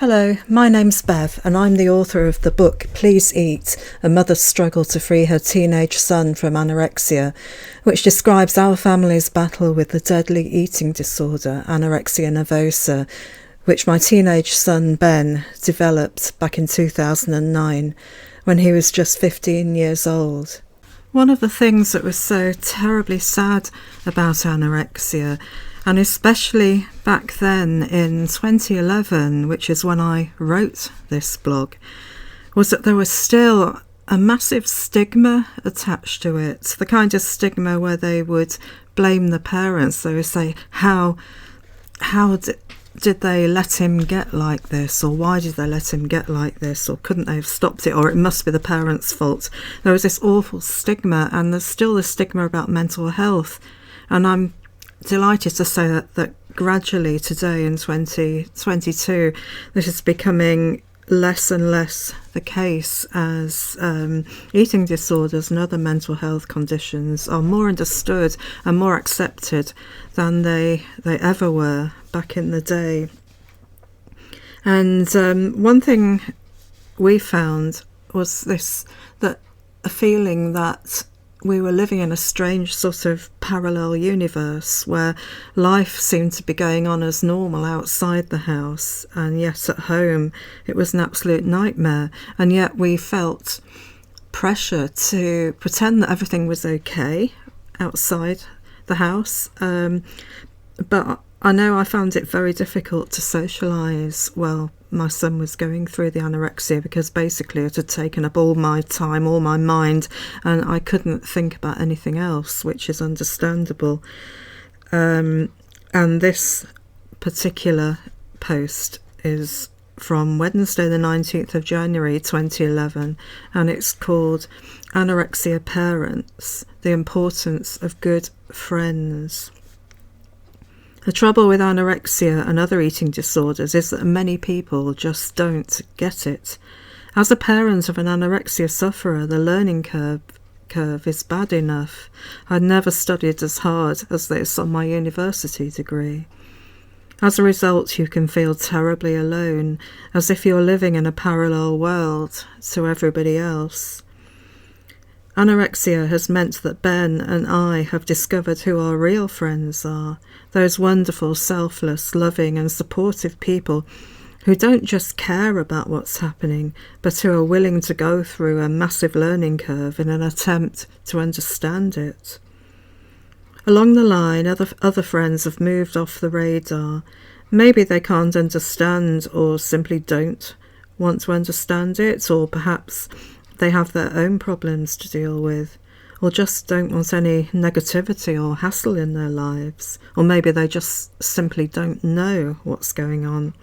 Hello, my name's Bev and I'm the author of the book Please Eat, A Mother's Struggle to Free Her Teenage Son from Anorexia, which describes our family's battle with the deadly eating disorder, anorexia nervosa, which my teenage son Ben developed back in 2009 when he was just 15 years old. One of the things that was so terribly sad about anorexia, and especially back then in 2011, which is when I wrote this blog, was that there was still a massive stigma attached to it. The kind of stigma where they would blame the parents. They would say, how did they let him get like this? Or why did they let him get like this? Or couldn't they have stopped it? Or it must be the parents' fault. There was this awful stigma, and there's still the stigma about mental health. And I'm delighted to say that gradually today in 2022 this is becoming less and less the case, as eating disorders and other mental health conditions are more understood and more accepted than they ever were back in the day. And one thing we found was that a feeling that we were living in a strange sort of parallel universe where life seemed to be going on as normal outside the house, and yet at home it was an absolute nightmare. And yet we felt pressure to pretend that everything was okay outside the house. But I know I found it very difficult to socialise while my son was going through the anorexia, because basically it had taken up all my time, all my mind, and I couldn't think about anything else, which is understandable. And this particular post is from Wednesday the 19th of January 2011, and it's called Anorexia Parents, The Importance of Good Friends. The trouble with anorexia and other eating disorders is that many people just don't get it. As a parent of an anorexia sufferer, the learning curve is bad enough. I'd never studied as hard as this on my university degree. As a result, you can feel terribly alone, as if you're living in a parallel world to everybody else. Anorexia has meant that Ben and I have discovered who our real friends are, those wonderful, selfless, loving and supportive people who don't just care about what's happening, but who are willing to go through a massive learning curve in an attempt to understand it. Along the line, other friends have moved off the radar. Maybe they can't understand, or simply don't want to understand it, or perhaps they have their own problems to deal with, or just don't want any negativity or hassle in their lives, or maybe they just simply don't know what's going on.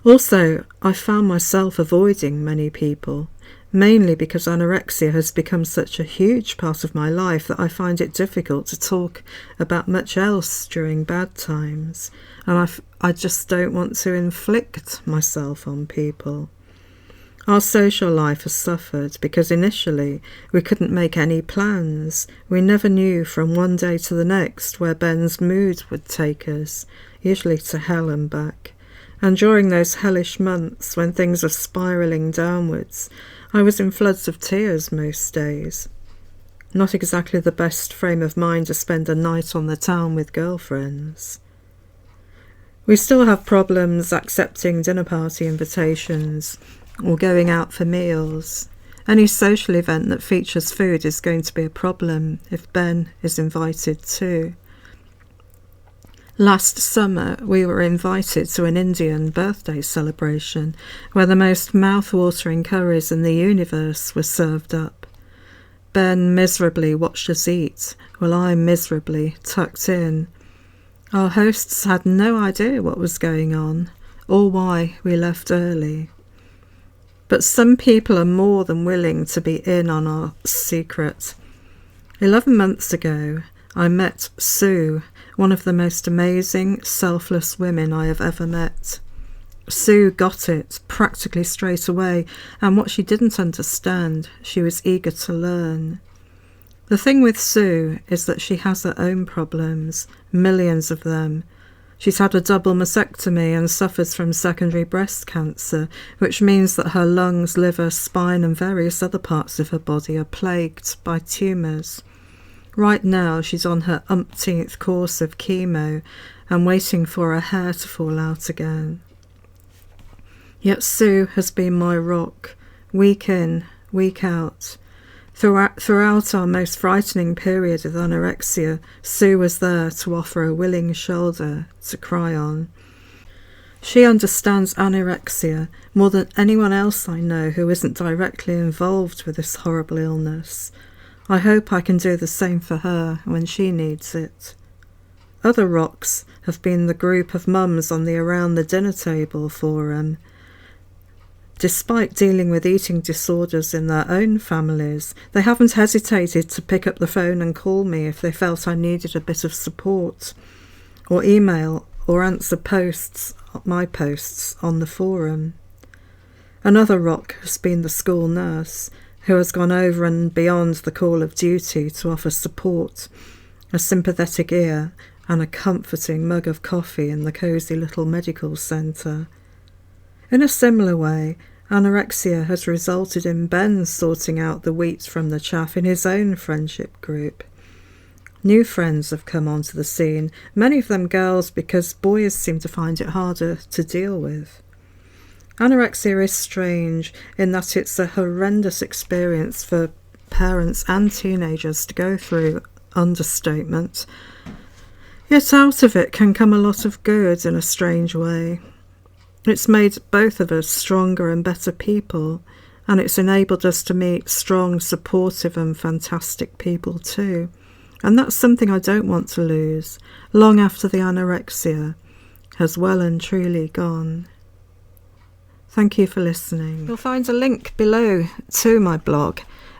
Also, I found myself avoiding many people, mainly because anorexia has become such a huge part of my life that I find it difficult to talk about much else during bad times, and I just don't want to inflict myself on people. Our social life has suffered because initially we couldn't make any plans. We never knew from one day to the next where Ben's mood would take us, usually to hell and back. And during those hellish months when things were spiralling downwards, I was in floods of tears most days. Not exactly the best frame of mind to spend a night on the town with girlfriends. We still have problems accepting dinner party invitations or going out for meals. Any social event that features food is going to be a problem if Ben is invited too. Last summer we were invited to an Indian birthday celebration where the most mouth-watering curries in the universe were served up. Ben miserably watched us eat while I miserably tucked in. Our hosts had no idea what was going on or why we left early. But some people are more than willing to be in on our secret. 11 months ago, I met Sue, one of the most amazing, selfless women I have ever met. Sue got it practically straight away, and what she didn't understand, she was eager to learn. The thing with Sue is that she has her own problems, millions of them, She's had a double mastectomy and suffers from secondary breast cancer, which means that her lungs, liver, spine and various other parts of her body are plagued by tumours. Right now she's on her umpteenth course of chemo and waiting for her hair to fall out again. Yet Sue has been my rock, week in, week out. Throughout our most frightening period of anorexia, Sue was there to offer a willing shoulder to cry on. She understands anorexia more than anyone else I know who isn't directly involved with this horrible illness. I hope I can do the same for her when she needs it. Other rocks have been the group of mums on the Around the Dinner Table forum. Despite dealing with eating disorders in their own families, they haven't hesitated to pick up the phone and call me if they felt I needed a bit of support, or email or answer my posts on the forum. Another rock has been the school nurse, who has gone over and beyond the call of duty to offer support, a sympathetic ear and a comforting mug of coffee in the cosy little medical centre. In a similar way, anorexia has resulted in Ben sorting out the wheat from the chaff in his own friendship group. New friends have come onto the scene, many of them girls, because boys seem to find it harder to deal with. Anorexia is strange in that it's a horrendous experience for parents and teenagers to go through, understatement. Yet out of it can come a lot of good in a strange way. It's made both of us stronger and better people, and it's enabled us to meet strong, supportive and fantastic people too. And that's something I don't want to lose, long after the anorexia has well and truly gone. Thank you for listening. You'll find a link below to my blog,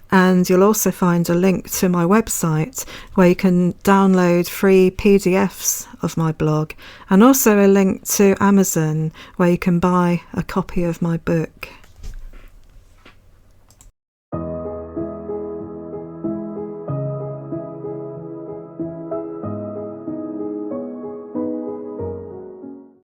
and you'll also find a link to my website where you can download free PDFs of my blog, and also a link to Amazon where you can buy a copy of my book.